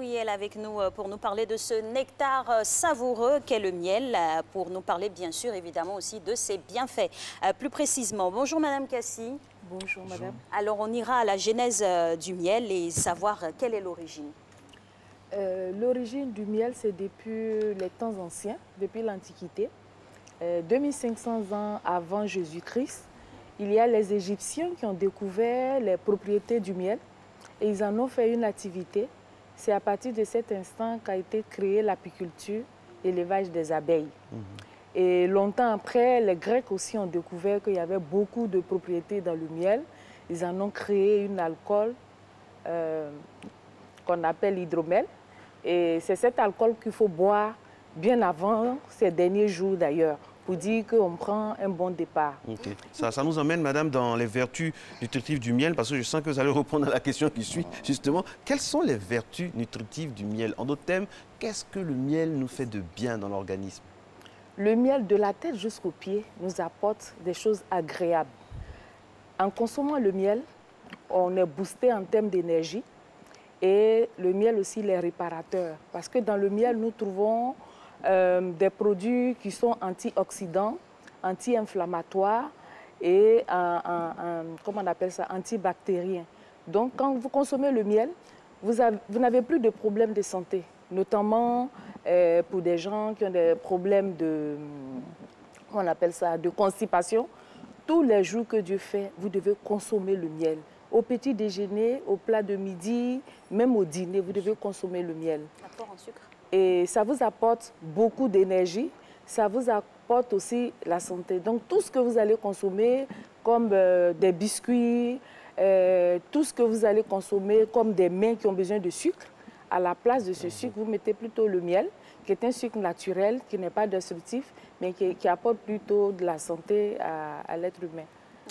oui, elle est avec nous pour nous parler de ce nectar savoureux qu'est le miel, pour nous parler bien sûr évidemment aussi de ses bienfaits. Plus précisément, bonjour Madame Cassi. Bonjour Madame. Alors on ira à la genèse du miel et savoir quelle est l'origine. L'origine du miel, c'est depuis les temps anciens, depuis l'Antiquité. 2500 ans avant Jésus-Christ, il y a les Égyptiens qui ont découvert les propriétés du miel et ils en ont fait une activité. C'est à partir de cet instant qu'a été créée l'apiculture, l'élevage des abeilles. Et longtemps après, les Grecs aussi ont découvert qu'il y avait beaucoup de propriétés dans le miel. Ils en ont créé une alcool qu'on appelle l'hydromel. Et c'est cet alcool qu'il faut boire bien avant ces derniers jours d'ailleurs, pour dire qu'on prend un bon départ. Okay. Ça nous emmène, madame, dans les vertus nutritives du miel, parce que je sens que vous allez répondre à la question qui suit, justement. Quelles sont les vertus nutritives du miel? En d'autres termes, qu'est-ce que le miel nous fait de bien dans l'organisme? Le miel, de la tête jusqu'aux pieds, nous apporte des choses agréables. En consommant le miel, on est boosté en termes d'énergie. Et le miel aussi, il est réparateur. Parce que dans le miel, nous trouvons des produits qui sont antioxydants, anti-inflammatoires et comment on appelle ça, antibactériens. Donc, quand vous consommez le miel, vous n'avez plus de problèmes de santé, notamment pour des gens qui ont des problèmes de, comment on appelle ça, de constipation. Tous les jours que Dieu fait, vous devez consommer le miel. Au petit déjeuner, au plat de midi, même au dîner, vous devez consommer le miel. Apport en sucre. Et ça vous apporte beaucoup d'énergie, ça vous apporte aussi la santé. Donc tout ce que vous allez consommer, comme des biscuits, tout ce que vous allez consommer comme des mets qui ont besoin de sucre, à la place de ce sucre, vous mettez plutôt le miel, qui est un sucre naturel, qui n'est pas destructif, mais qui apporte plutôt de la santé à l'être humain.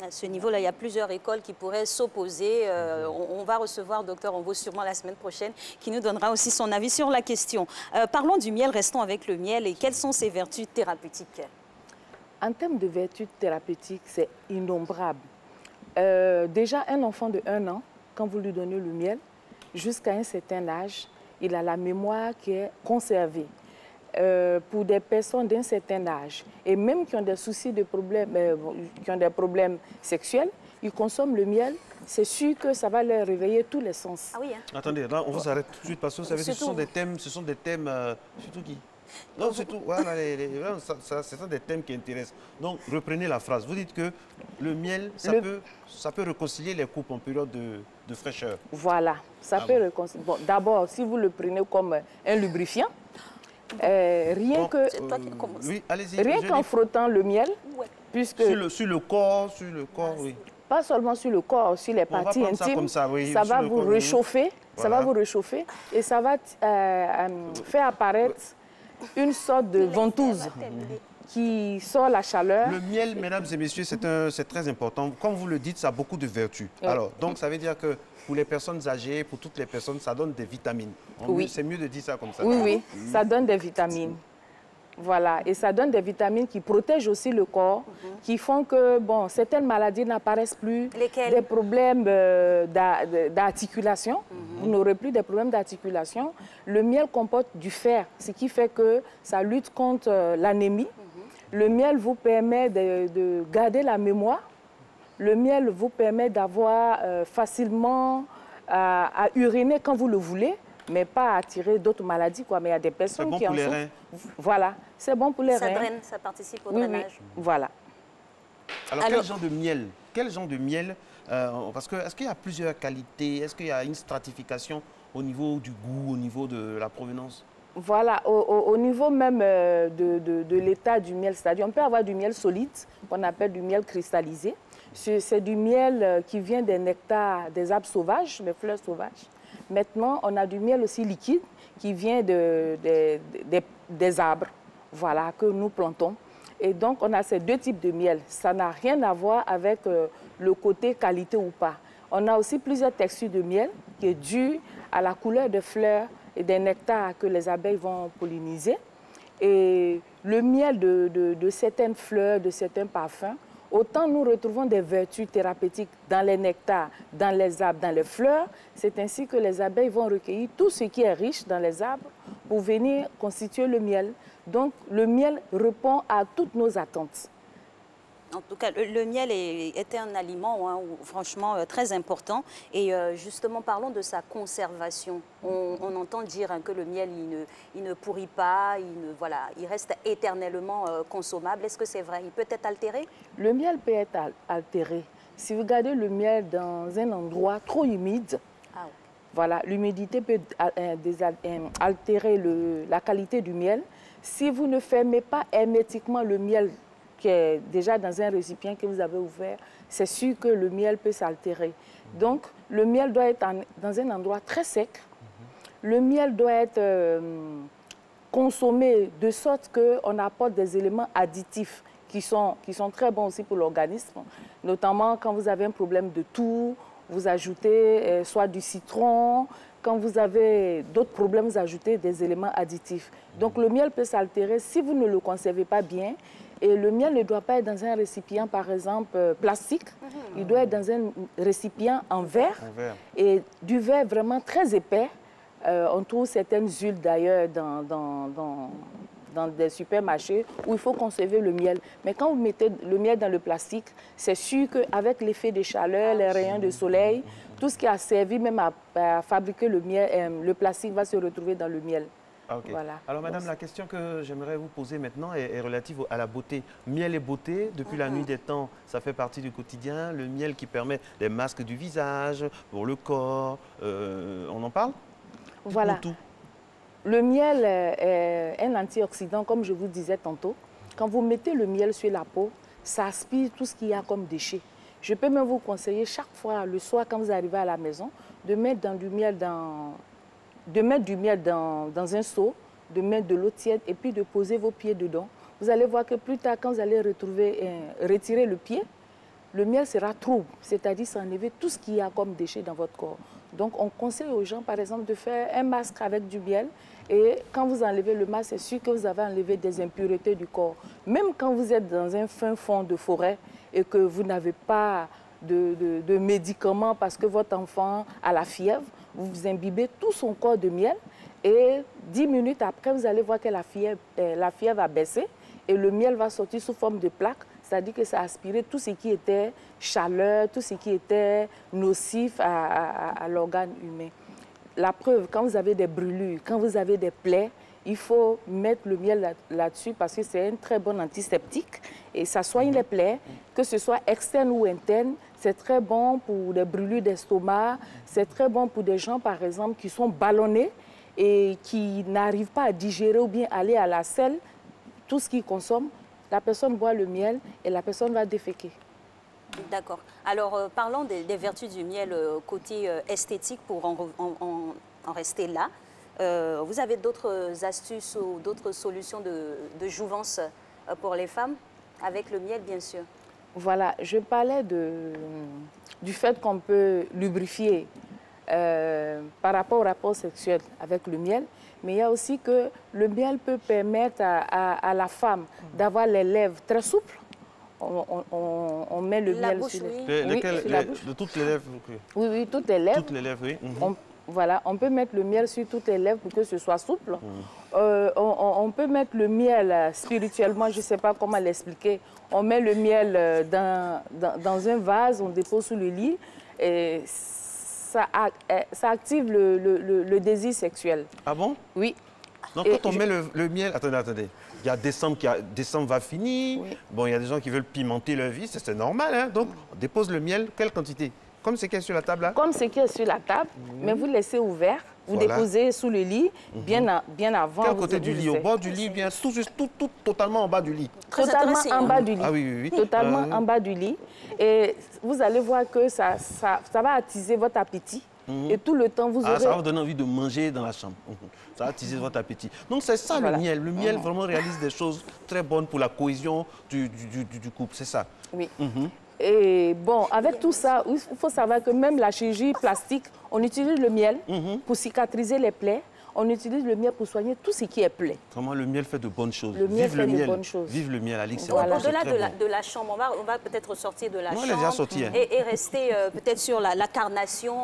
À ce niveau-là, il y a plusieurs écoles qui pourraient s'opposer. On va recevoir Dr Onvo sûrement la semaine prochaine, qui nous donnera aussi son avis sur la question. Parlons du miel, restons avec le miel. Et quelles sont ses vertus thérapeutiques? En termes de vertus thérapeutiques, c'est innombrable. Déjà, un enfant de 1 an, quand vous lui donnez le miel, jusqu'à un certain âge, il a la mémoire qui est conservée. Pour des personnes d'un certain âge et même qui ont des soucis de problèmes, qui ont des problèmes sexuels, ils consomment le miel, c'est sûr que ça va leur réveiller tous les sens. Ah oui, hein. Attendez, là, on vous arrête tout de suite parce que vous savez, ce sont des thèmes, surtout qui? Non, surtout, voilà, ce sont des thèmes qui intéressent. Donc, reprenez la phrase. Vous dites que le miel, ça peut réconcilier les couples en période de fraîcheur. Voilà, ça peut réconcilier. Bon, d'abord, si vous le prenez comme un lubrifiant, rien qu'en frottant le miel, puisque sur le corps, oui. Pas seulement sur le corps, sur les parties intimes, ça va vous réchauffer, ça va vous réchauffer et ça va faire apparaître une sorte de ventouse qui sort la chaleur. Le miel, mesdames et messieurs, c'est très important. Comme vous le dites, ça a beaucoup de vertus. Alors, donc ça veut dire que pour les personnes âgées, pour toutes les personnes, ça donne des vitamines. Oui. C'est mieux de dire ça comme ça. Oui, oui, ça donne des vitamines. Voilà, et ça donne des vitamines qui protègent aussi le corps, qui font que, bon, certaines maladies n'apparaissent plus. Lesquelles? Des problèmes d'articulation. Vous n'aurez plus des problèmes d'articulation. Le miel comporte du fer, ce qui fait que ça lutte contre l'anémie. Le miel vous permet de garder la mémoire. Le miel vous permet d'avoir facilement à uriner quand vous le voulez, mais pas à attirer d'autres maladies, quoi. Mais il y a des personnes qui en sont... C'est bon pour les reins. Voilà, c'est bon pour les reins. Ça draine, ça participe au drainage. Oui, voilà. Alors, quel genre de miel? Quel genre de miel parce que, est-ce qu'il y a plusieurs qualités? Est-ce qu'il y a une stratification au niveau du goût, au niveau de la provenance? Voilà, au niveau même de l'état du miel, c'est-à-dire on peut avoir du miel solide, qu'on appelle du miel cristallisé. C'est du miel qui vient des nectars des arbres sauvages, des fleurs sauvages. Maintenant, on a du miel aussi liquide qui vient des arbres, voilà, que nous plantons. Et donc, on a ces deux types de miel. Ça n'a rien à voir avec le côté qualité ou pas. On a aussi plusieurs textures de miel qui est dû à la couleur des fleurs et des nectars que les abeilles vont polliniser. Et le miel de certaines fleurs, de certains parfums, autant nous retrouvons des vertus thérapeutiques dans les nectars, dans les arbres, dans les fleurs. C'est ainsi que les abeilles vont recueillir tout ce qui est riche dans les arbres pour venir constituer le miel. Donc, le miel répond à toutes nos attentes. En tout cas, le miel est un aliment franchement très important. Et justement, parlons de sa conservation. On entend dire que le miel, il ne pourrit pas, il reste éternellement consommable. Est-ce que c'est vrai? Il peut être altéré? Le miel peut être altéré. Si vous gardez le miel dans un endroit trop humide, voilà, l'humidité peut altérer la qualité du miel. Si vous ne fermez pas hermétiquement le miel qui est déjà dans un récipient que vous avez ouvert, c'est sûr que le miel peut s'altérer. Donc, le miel doit être dans un endroit très sec. Le miel doit être consommé de sorte qu'on apporte des éléments additifs qui sont très bons aussi pour l'organisme. Notamment quand vous avez un problème de toux, vous ajoutez soit du citron. Quand vous avez d'autres problèmes, vous ajoutez des éléments additifs. Donc, le miel peut s'altérer si vous ne le conservez pas bien. Et le miel ne doit pas être dans un récipient, par exemple, plastique. Il doit être dans un récipient en verre. Et du verre vraiment très épais. On trouve certaines huiles, d'ailleurs, dans des supermarchés où il faut conserver le miel. Mais quand vous mettez le miel dans le plastique, c'est sûr qu'avec l'effet de chaleur, les rayons de soleil, tout ce qui a servi même à fabriquer le miel, le plastique va se retrouver dans le miel. Okay. Voilà. Alors, madame, la question que j'aimerais vous poser maintenant est relative à la beauté. Miel et beauté, depuis la nuit des temps, ça fait partie du quotidien. Le miel qui permet des masques du visage, pour le corps, on en parle? Voilà. Tout. Le miel est un antioxydant, comme je vous disais tantôt. Quand vous mettez le miel sur la peau, ça aspire tout ce qu'il y a comme déchets. Je peux même vous conseiller chaque fois, le soir, quand vous arrivez à la maison, de mettre du miel dans un seau, de mettre de l'eau tiède et puis de poser vos pieds dedans. Vous allez voir que plus tard, quand vous allez retirer le pied, le miel sera trouble, c'est-à-dire s'enlever tout ce qu'il y a comme déchets dans votre corps. Donc, on conseille aux gens, par exemple, de faire un masque avec du miel. Et quand vous enlevez le masque, c'est sûr que vous avez enlevé des impuretés du corps. Même quand vous êtes dans un fin fond de forêt et que vous n'avez pas de médicaments parce que votre enfant a la fièvre, vous imbibez tout son corps de miel et 10 minutes après, vous allez voir que la fièvre a baissé et le miel va sortir sous forme de plaque. C'est-à-dire que ça a aspiré tout ce qui était chaleur, tout ce qui était nocif à l'organe humain. La preuve, quand vous avez des brûlures, quand vous avez des plaies, il faut mettre le miel là-dessus parce que c'est un très bon antiseptique et ça soigne les plaies, que ce soit externe ou interne. C'est très bon pour des brûlures d'estomac, c'est très bon pour des gens, par exemple, qui sont ballonnés et qui n'arrivent pas à digérer ou bien aller à la selle, tout ce qu'ils consomment. La personne boit le miel et la personne va déféquer. D'accord. Alors, parlons des vertus du miel côté esthétique pour en rester là. Vous avez d'autres astuces ou d'autres solutions de jouvence pour les femmes avec le miel, bien sûr? Voilà, je parlais du fait qu'on peut lubrifier par rapport au rapport sexuel avec le miel, mais il y a aussi que le miel peut permettre à la femme d'avoir les lèvres très souples. On met le miel bouche, sur la bouche. De toutes les lèvres. Oui, oui, toutes les lèvres. Toutes les lèvres, oui. Voilà, on peut mettre le miel sur toutes les lèvres pour que ce soit souple. On peut mettre le miel spirituellement, je ne sais pas comment l'expliquer. On met le miel dans un vase, on dépose sous le lit et ça active le désir sexuel. Ah bon? Oui. Donc quand on met le miel... Attendez. Il y a décembre va finir. Oui. Bon, il y a des gens qui veulent pimenter leur vie, c'est normal. Hein? Donc, on dépose le miel, quelle quantité? Comme ce qui est sur la table là? Comme ce qui est sur la table, mais vous laissez ouvert. Vous déposez sous le lit, bien avant. Quel côté du lit? Au bord du lit, bien tout totalement en bas du lit. Totalement en bas du lit. Ah oui, oui. Totalement en bas du lit. Et vous allez voir que ça va attiser votre appétit. Et tout le temps, vous aurez... Ça va vous donner envie de manger dans la chambre. Ça va attiser votre appétit. Donc, c'est ça le miel. Le miel vraiment réalise des choses très bonnes pour la cohésion du couple. C'est ça? Oui. Et bon, avec tout ça, il faut savoir que même la chirurgie plastique, on utilise le miel pour cicatriser les plaies. on utilise le miel pour soigner tout ce qui est plaie. Comment le miel fait de bonnes choses. Le miel fait de bonnes choses. Vive le miel, Alix. Voilà. Au-delà de la chambre, on va peut-être sortir de la chambre elle est déjà sortie, hein. et rester peut-être sur la carnation.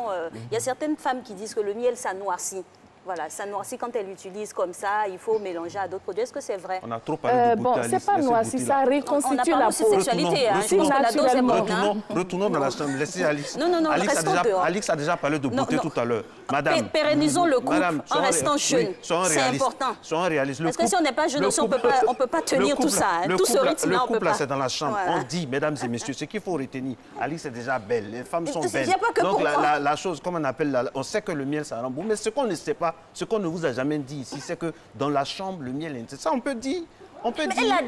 Il y a certaines femmes qui disent que le miel, ça noircit. Voilà, ça noircit quand elle l'utilise comme ça, il faut mélanger à d'autres produits. Est-ce que c'est vrai? On a trop parlé de beauté, bon, c'est pas noirci, ça reconstitue la peau. Sexualité, hein. Je pense que la dose est bonne, hein. Retournons dans la chambre, laissez Alix. Non, Alix a déjà parlé de beauté tout à l'heure. Madame, pérennisons le couple en restant jeune. C'est important. Soyons réalistes. Parce que si on n'est pas jeune aussi, on ne peut pas tenir tout ça. Tout ce rythme-là, on ne peut pas. Le couple, c'est dans la chambre. On dit, mesdames et messieurs, ce qu'il faut retenir, Alix est déjà belle, les femmes sont belles. Donc la chose, comme on appelle, on sait que le miel, ça rend beau. Mais ce qu'on ne sait pas, ce qu'on ne vous a jamais dit ici, c'est que dans la chambre, le miel, ça on peut dire. Mais elle a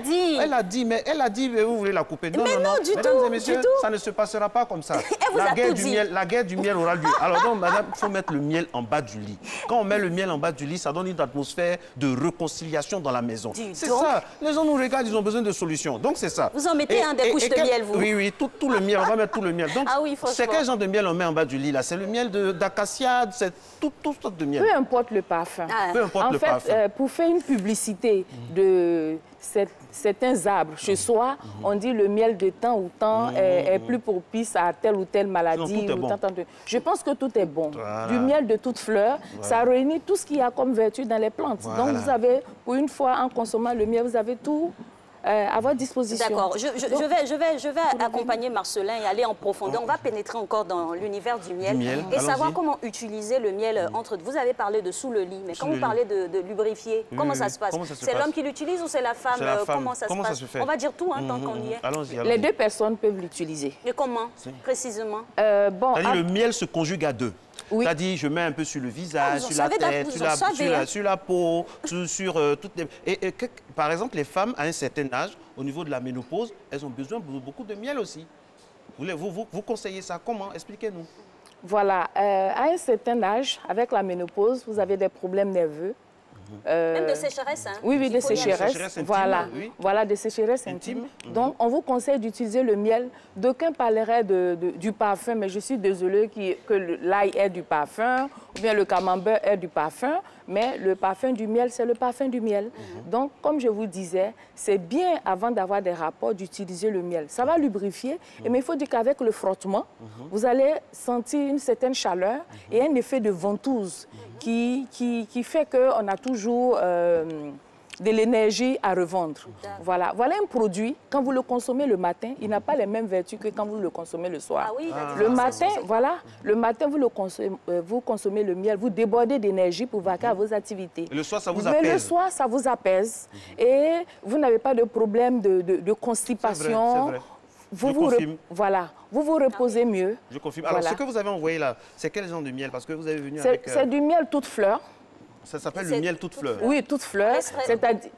dit. Elle a dit, mais vous voulez la couper. Non, Mesdames et messieurs, ça ne se passera pas comme ça. La guerre du miel aura lieu. Alors donc, madame, il faut mettre le miel en bas du lit. Quand on met le miel en bas du lit, ça donne une atmosphère de réconciliation dans la maison. C'est ça. Les gens nous regardent, ils ont besoin de solutions. Donc c'est ça. Vous en mettez des couches de miel, vous? Oui, tout le miel, on va mettre tout le miel. Donc, c'est quel genre de miel on met en bas du lit là? C'est le miel d'acacia, c'est tout sorte de miel. Peu importe le parfum. Peu importe le parfum. En fait, pour faire une publicité de certains arbres chez soi, on dit le miel de temps ou temps est plus propice à telle ou telle maladie. Je pense que tout est bon. Voilà. Du miel de toutes fleurs, ça réunit tout ce qu'il y a comme vertu dans les plantes. Donc vous avez, pour une fois, en consommant le miel, vous avez tout à votre disposition. D'accord. Je vais accompagner Marcelin et aller en profondeur. On va pénétrer encore dans l'univers du miel et savoir comment utiliser le miel entre... Vous avez parlé de sous le lit, mais quand vous parlez de lubrifier, comment ça se passe? C'est l'homme qui l'utilise ou c'est la femme? Comment ça se passe? On va dire tout tant qu'on y est. Allons-y. Les deux personnes peuvent l'utiliser. Et comment, précisément? Le miel se conjugue à deux. Oui. C'est-à-dire, je mets un peu sur le visage, sur la tête, sur la peau, sur toutes les... par exemple, les femmes, à un certain âge, au niveau de la ménopause, elles ont besoin de beaucoup de miel aussi. Vous conseillez ça comment? Expliquez-nous. Voilà. À un certain âge, avec la ménopause, vous avez des problèmes nerveux. Même de sécheresse, hein? Oui, de sécheresse. Voilà, voilà, de sécheresse intime. Donc, on vous conseille d'utiliser le miel. D'aucuns parleraient du parfum, mais je suis désolée que l'ail est du parfum, ou bien le camembert est du parfum, mais le parfum du miel, c'est le parfum du miel. Donc, comme je vous disais, c'est bien, avant d'avoir des rapports, d'utiliser le miel. Ça va lubrifier, mais il faut dire qu'avec le frottement, vous allez sentir une certaine chaleur et un effet de ventouse qui fait qu'on a toujours de l'énergie à revendre. Voilà un produit, quand vous le consommez le matin, il n'a pas les mêmes vertus que quand vous le consommez le soir. Le matin, vous consommez le miel, vous débordez d'énergie pour vaquer à vos activités. Et le soir, ça vous apaise. Mais le soir, ça vous apaise. Et vous n'avez pas de problème de constipation. C'est vrai. Vous vous reposez mieux. Je confirme. Alors, ce que vous avez envoyé là, c'est quel genre de miel? Parce que vous avez venu avec... C'est du miel toute fleur. Ça s'appelle le miel toute fleur. Oui, toute fleur. C'est-à-dire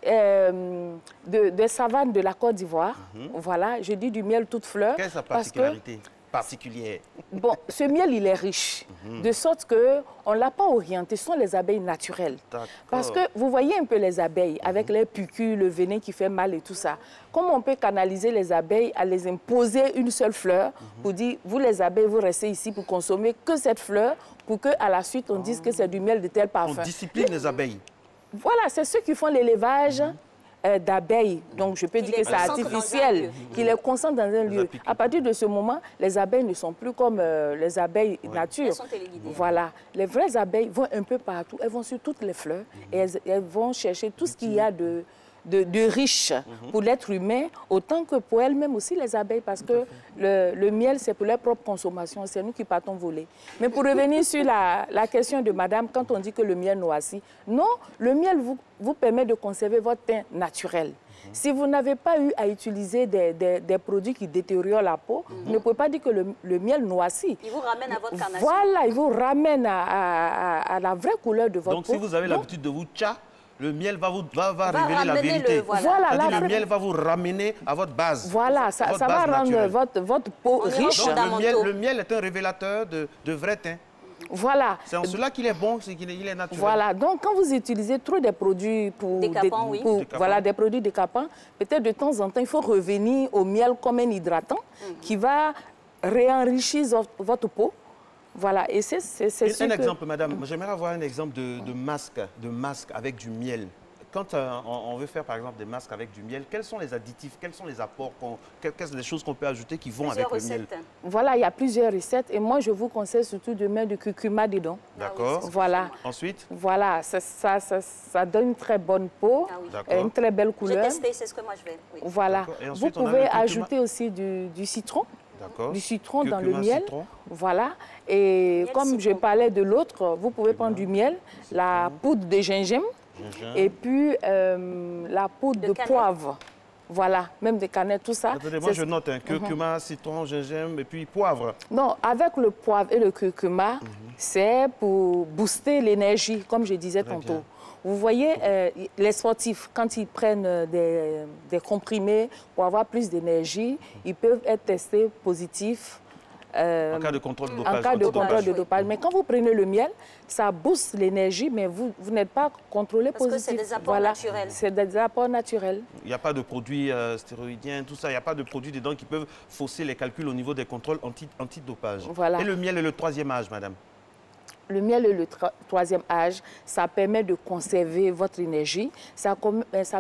des savanes de la Côte d'Ivoire. Voilà, je dis du miel toute fleur. Quelle est sa particularité particulière? Bon, ce miel, il est riche, de sorte qu'on ne l'a pas orienté. Ce sont les abeilles naturelles. Parce que vous voyez un peu les abeilles, avec les pucules, le venin qui fait mal et tout ça. Comment on peut canaliser les abeilles à les imposer une seule fleur pour dire, vous les abeilles, vous restez ici pour consommer que cette fleur, pour qu'à la suite, on dise que c'est du miel de tel parfum. On discipline les abeilles. Voilà, c'est ceux qui font l'élevage d'abeilles. Donc, je peux dire que c'est artificiel, qui les concentre dans un lieu. À partir de ce moment, les abeilles ne sont plus comme les abeilles nature. Elles sont téléguidées. Voilà. Les vraies abeilles vont un peu partout. Elles vont sur toutes les fleurs et elles vont chercher tout ce qu'il y a de riche pour l'être humain, autant que pour elles-mêmes aussi, les abeilles, parce que le miel, c'est pour leur propre consommation, c'est nous qui partons voler. Mais pour revenir sur la question de madame, quand on dit que le miel noircit, non, le miel vous permet de conserver votre teint naturel. Si vous n'avez pas eu à utiliser des produits qui détériorent la peau, vous ne pouvez pas dire que le miel noircit. Il vous ramène à votre carnation. Voilà, il vous ramène à la vraie couleur de votre peau. Donc, si vous avez l'habitude de vous le miel va révéler la vérité. Le miel va vous ramener à votre base. Voilà, ça va rendre votre peau riche. Donc, le miel est un révélateur de vrai teint. Voilà. C'est en cela qu'il est bon, c'est qu'il est naturel. Voilà, donc quand vous utilisez trop des produits des produits décapants, peut-être de temps en temps, il faut revenir au miel comme un hydratant qui va réenrichir votre peau. Voilà, et c'est un exemple, madame, j'aimerais avoir un exemple de masque avec du miel. Quand on veut faire, par exemple, des masques avec du miel, quels sont les additifs, quels sont les apports, quelles sont les choses qu'on peut ajouter qui vont avec le miel? Voilà, il y a plusieurs recettes et moi, je vous conseille surtout de mettre du curcuma dedans. D'accord. Voilà. Ensuite? Voilà, ça donne une très bonne peau, une très belle couleur. J'ai testé, c'est ce que moi je vais. Oui. Voilà. Vous pouvez ajouter aussi du citron. Du citron dans le miel. Voilà. Et miel, comme je parlais de l'autre, vous pouvez prendre du miel, la poudre de gingembre et puis la poudre de poivre. Voilà, même des canettes, tout ça. Attendez, moi je note curcuma, citron, gingembre et puis poivre. Non, avec le poivre et le curcuma, c'est pour booster l'énergie, comme je disais tantôt. Vous voyez, les sportifs, quand ils prennent des comprimés pour avoir plus d'énergie, ils peuvent être testés positifs. En cas de contrôle de dopage. En cas de contrôle de dopage. Mais quand vous prenez le miel, ça booste l'énergie, mais vous n'êtes pas contrôlé positif. Parce que c'est des apports naturels. C'est des apports naturels. Il n'y a pas de produits stéroïdiens, tout ça. Il n'y a pas de produits dedans qui peuvent fausser les calculs au niveau des contrôles antidopage. Voilà. Et le miel est le troisième âge, madame? Le miel est le troisième âge, ça permet de conserver votre énergie, ça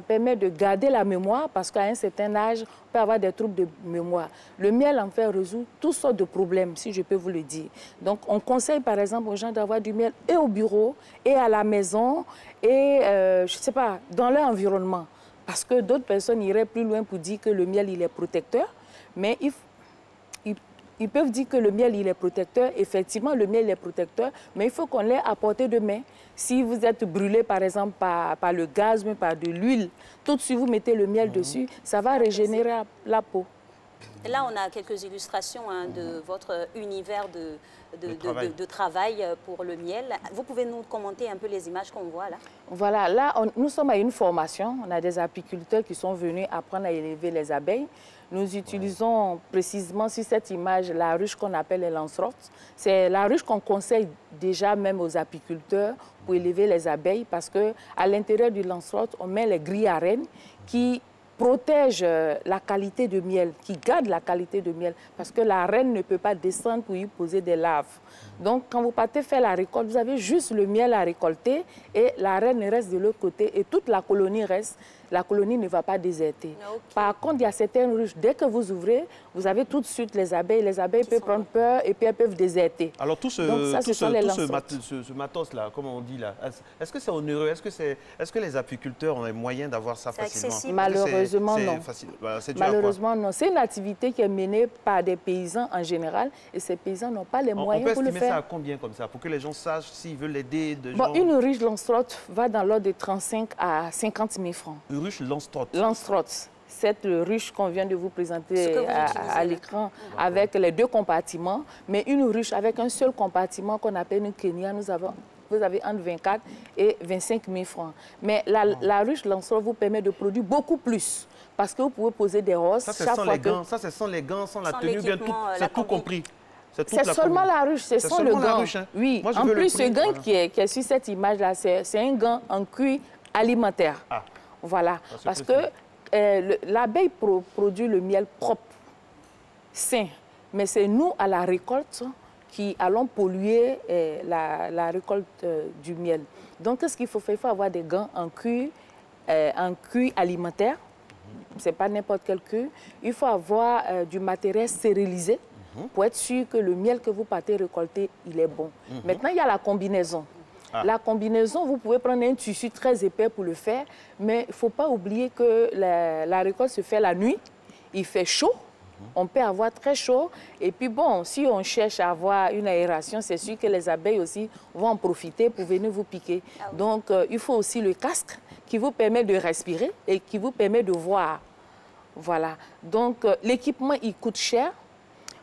permet de garder la mémoire parce qu'à un certain âge, on peut avoir des troubles de mémoire. Le miel, en fait, résout toutes sortes de problèmes, si je peux vous le dire. Donc, on conseille, par exemple, aux gens d'avoir du miel et au bureau, et à la maison, et, je ne sais pas, dans leur environnement. Parce que d'autres personnes iraient plus loin pour dire que le miel, il est protecteur, mais ils peuvent dire que le miel, il est protecteur. Effectivement, le miel est protecteur, mais il faut qu'on l'ait à portée de main. Si vous êtes brûlé, par exemple, par le gaz, mais par de l'huile, tout de suite, vous mettez le miel dessus, ça va régénérer la peau. Et là, on a quelques illustrations de votre univers de travail pour le miel. Vous pouvez nous commenter un peu les images qu'on voit là? Voilà, là, nous sommes à une formation. On a des apiculteurs qui sont venus apprendre à élever les abeilles. Nous utilisons précisément sur cette image la ruche qu'on appelle les lancerottes. C'est la ruche qu'on conseille déjà même aux apiculteurs pour élever les abeilles parce qu'à l'intérieur du lancerotte, on met les grilles à reine qui protègent la qualité de miel, qui gardent la qualité de miel parce que la reine ne peut pas descendre pour y poser des larves. Donc, quand vous partez faire la récolte, vous avez juste le miel à récolter et la reine reste de l'autre côté et toute la colonie reste. La colonie ne va pas déserter. Okay. Par contre, il y a certaines ruches, dès que vous ouvrez, vous avez tout de suite les abeilles. Les abeilles peuvent prendre peur et puis elles peuvent déserter. Alors, tout ce matos-là, comme on dit là, est-ce que c'est onéreux? Est-ce que les apiculteurs ont les moyens d'avoir ça facilement? Malheureusement, non. Malheureusement, non. C'est une activité qui est menée par des paysans en général et ces paysans n'ont pas les moyens pour le faire. On peut estimer ça à combien comme ça, pour que les gens sachent s'ils veulent aider Une ruche lancerotte va dans l'ordre de 35 à 50 000 francs. Une ruche lancerotte? Lancerotte. Cette ruche qu'on vient de vous présenter à l'écran avec les deux compartiments, mais une ruche avec un seul compartiment qu'on appelle une Kenya, vous avez entre 24 et 25 000 francs. Mais la ruche lancerotte vous permet de produire beaucoup plus parce que vous pouvez poser des roses. Ça, c'est sans les gants, sans la tenue, bien tout, c'est tout compris. C'est seulement la ruche, c'est sans le gant. Ruche, hein. Oui, moi, en plus, ce gant qui est sur cette image-là, c'est un gant en cuir alimentaire. Ah. Voilà, parce que l'abeille produit le miel propre, sain, mais c'est nous, à la récolte, qui allons polluer la récolte du miel. Donc, qu'est-ce qu'il faut faire? Il faut avoir des gants en cuir alimentaire, c'est pas n'importe quel cuir. Il faut avoir du matériel stérilisé pour être sûr que le miel que vous partez récolter, il est bon. Maintenant, il y a la combinaison. La combinaison, vous pouvez prendre un tissu très épais pour le faire, mais il ne faut pas oublier que la récolte se fait la nuit, il fait chaud, on peut avoir très chaud, et puis bon, si on cherche à avoir une aération, c'est sûr que les abeilles aussi vont en profiter pour venir vous piquer. Donc, il faut aussi le casque qui vous permet de respirer et qui vous permet de voir. Voilà. Donc, l'équipement, il coûte cher.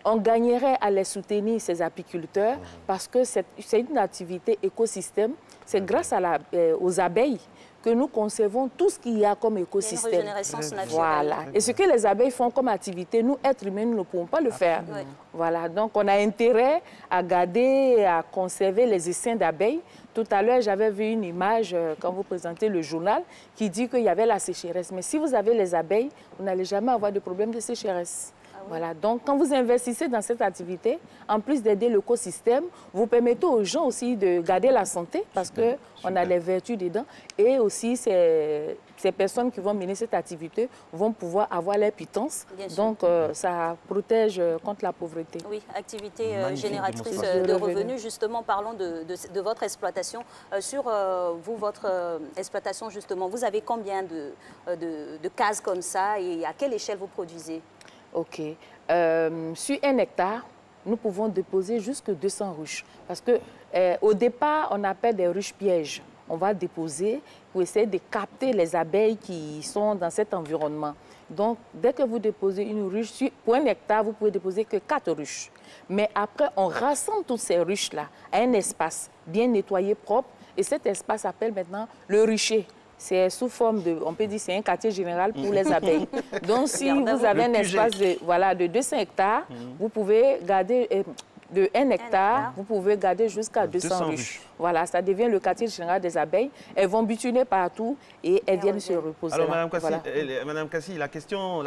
On gagnerait à les soutenir, ces apiculteurs, parce que c'est une activité écosystème. C'est grâce aux abeilles que nous conservons tout ce qu'il y a comme écosystème. Une régénérescence naturelle. Voilà. Et ce que les abeilles font comme activité, nous, êtres humains, nous ne pouvons pas le faire. Oui. Voilà. Donc, on a intérêt à garder, à conserver les essaims d'abeilles. Tout à l'heure, j'avais vu une image, quand vous présentez le journal, qui dit qu'il y avait la sécheresse. Mais si vous avez les abeilles, vous n'allez jamais avoir de problème de sécheresse. Voilà, donc quand vous investissez dans cette activité, en plus d'aider l'écosystème, vous permettez aux gens aussi de garder la santé parce qu'on a les vertus dedans. Et aussi, ces personnes qui vont mener cette activité vont pouvoir avoir leur pitance. Donc, ça protège contre la pauvreté. Oui, activité génératrice de revenus. Justement, parlons de votre exploitation. Sur votre exploitation, justement, vous avez combien de cases comme ça et à quelle échelle vous produisez? OK. Sur 1 hectare, nous pouvons déposer jusque 200 ruches. Parce qu'au départ, on appelle des ruches pièges. On va déposer pour essayer de capter les abeilles qui sont dans cet environnement. Donc, dès que vous déposez une ruche, pour 1 hectare, vous pouvez déposer que 4 ruches. Mais après, on rassemble toutes ces ruches-là à un espace bien nettoyé, propre. Et cet espace s'appelle maintenant le rucher. C'est sous forme de, on peut dire, c'est un quartier général pour les abeilles. Donc, si vous avez un espace de 200 hectares, vous pouvez garder... De 1 hectare, vous pouvez garder jusqu'à 200 ruches. Voilà, ça devient le quartier général des abeilles. Elles vont butinner partout et elles viennent se reposer. Alors, là. Madame Kassi, la question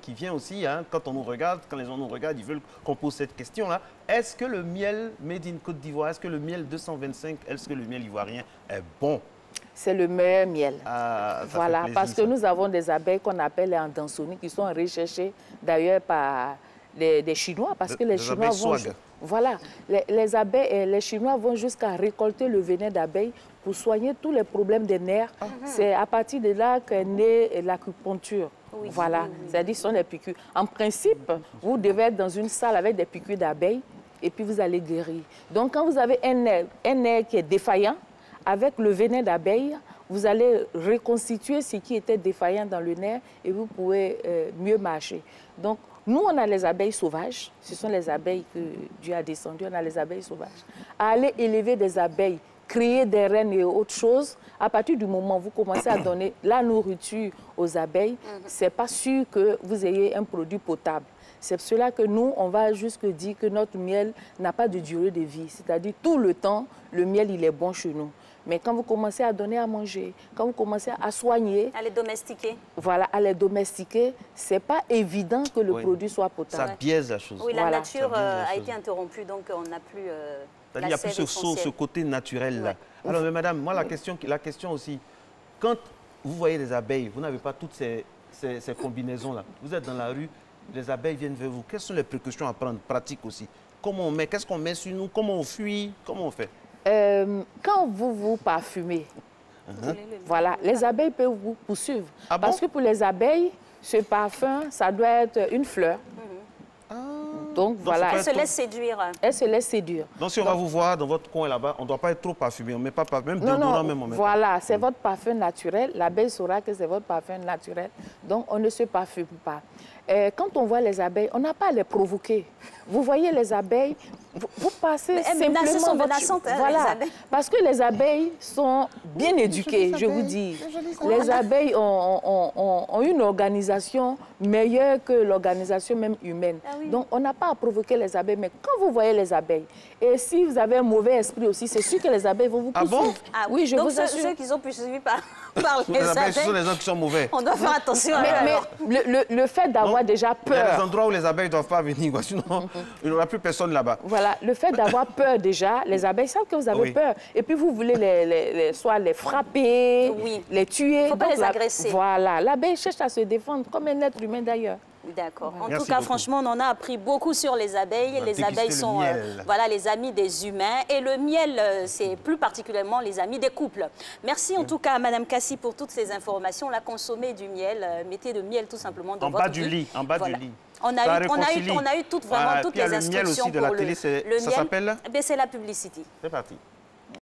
qui vient aussi, hein, quand on nous regarde, quand les gens nous regardent, ils veulent qu'on pose cette question-là. Est-ce que le miel made in Côte d'Ivoire, est-ce que le miel 225, est-ce que le miel ivoirien est bon? C'est le meilleur miel. Voilà, plaisir, parce que nous avons des abeilles qu'on appelle les andansoni, qui sont recherchées d'ailleurs par des Chinois, parce que les Chinois vont... Voilà, les Chinois vont jusqu'à récolter le venin d'abeilles pour soigner tous les problèmes des nerfs. C'est à partir de là qu'est née l'acupuncture. Voilà, c'est-à-dire ce sont les piqûres. En principe, vous devez être dans une salle avec des piqûres d'abeilles et puis vous allez guérir. Donc, quand vous avez un nerf qui est défaillant, avec le venin d'abeille, vous allez reconstituer ce qui était défaillant dans le nerf et vous pouvez mieux marcher. Donc, nous, on a les abeilles sauvages. Ce sont les abeilles que Dieu a descendues. On a les abeilles sauvages. À aller élever des abeilles, créer des reines et autres choses, à partir du moment où vous commencez à donner la nourriture aux abeilles, ce n'est pas sûr que vous ayez un produit potable. C'est pour cela que nous, on va jusque dire que notre miel n'a pas de durée de vie. C'est-à-dire, tout le temps, le miel, il est bon chez nous. Mais quand vous commencez à donner à manger, quand vous commencez à soigner... À les domestiquer. Voilà, à les domestiquer, ce n'est pas évident que le produit soit potable. Ça biaise la chose. Oui, la nature a été interrompue, donc on n'a plus il n'y a plus ce côté naturel-là. Alors, mais madame, moi, la question aussi, quand vous voyez des abeilles, vous n'avez pas toutes ces combinaisons-là. Vous êtes dans la rue, les abeilles viennent vers vous. Quelles sont les précautions à prendre, pratiques aussi? Comment on met? Qu'est-ce qu'on met sur nous? Comment on fuit? Comment on fait? Quand vous vous parfumez, voilà, les abeilles peuvent vous poursuivre. Parce que pour les abeilles, ce parfum, ça doit être une fleur. Donc voilà. Elle se laisse séduire. Elle se laisse séduire. Donc si on va vous voir dans votre coin là-bas, on ne doit pas être trop parfumé. On ne met pas même déodorant même. On met voilà, c'est votre parfum naturel. L'abeille saura que c'est votre parfum naturel. Donc on ne se parfume pas. Quand on voit les abeilles, on n'a pas à les provoquer. Vous voyez les abeilles, vous passez simplement voilà, parce que les abeilles sont bien éduquées, je vous dis. Les abeilles ont une organisation meilleure que l'organisation même humaine. Donc, on n'a pas à provoquer les abeilles, mais quand vous voyez les abeilles, et si vous avez un mauvais esprit aussi, c'est sûr que les abeilles vont vous poursuivre. Oui, je vous assure. Ceux qui sont poursuivis par les abeilles, ce sont les gens qui sont mauvais. On doit faire attention à mais le fait d'avoir déjà peur... Il y a des endroits où les abeilles ne doivent pas venir, sinon il n'y aura plus personne là-bas. Voilà, le fait d'avoir peur déjà, les abeilles savent que vous avez peur. Et puis vous voulez soit les frapper, les tuer. Il ne faut pas les agresser. Voilà, l'abeille cherche à se défendre comme un être humain d'ailleurs. D'accord. En tout cas, franchement, on en a appris beaucoup sur les abeilles. Les abeilles sont voilà, les amis des humains. Et le miel, c'est plus particulièrement les amis des couples. Merci en tout cas à Madame Kassi pour toutes ces informations. La consommer du miel, mettez de miel tout simplement dans votre vie. En bas du lit. On a eu toutes les instructions le miel aussi de la télé, ça s'appelle? C'est la publicité. C'est parti.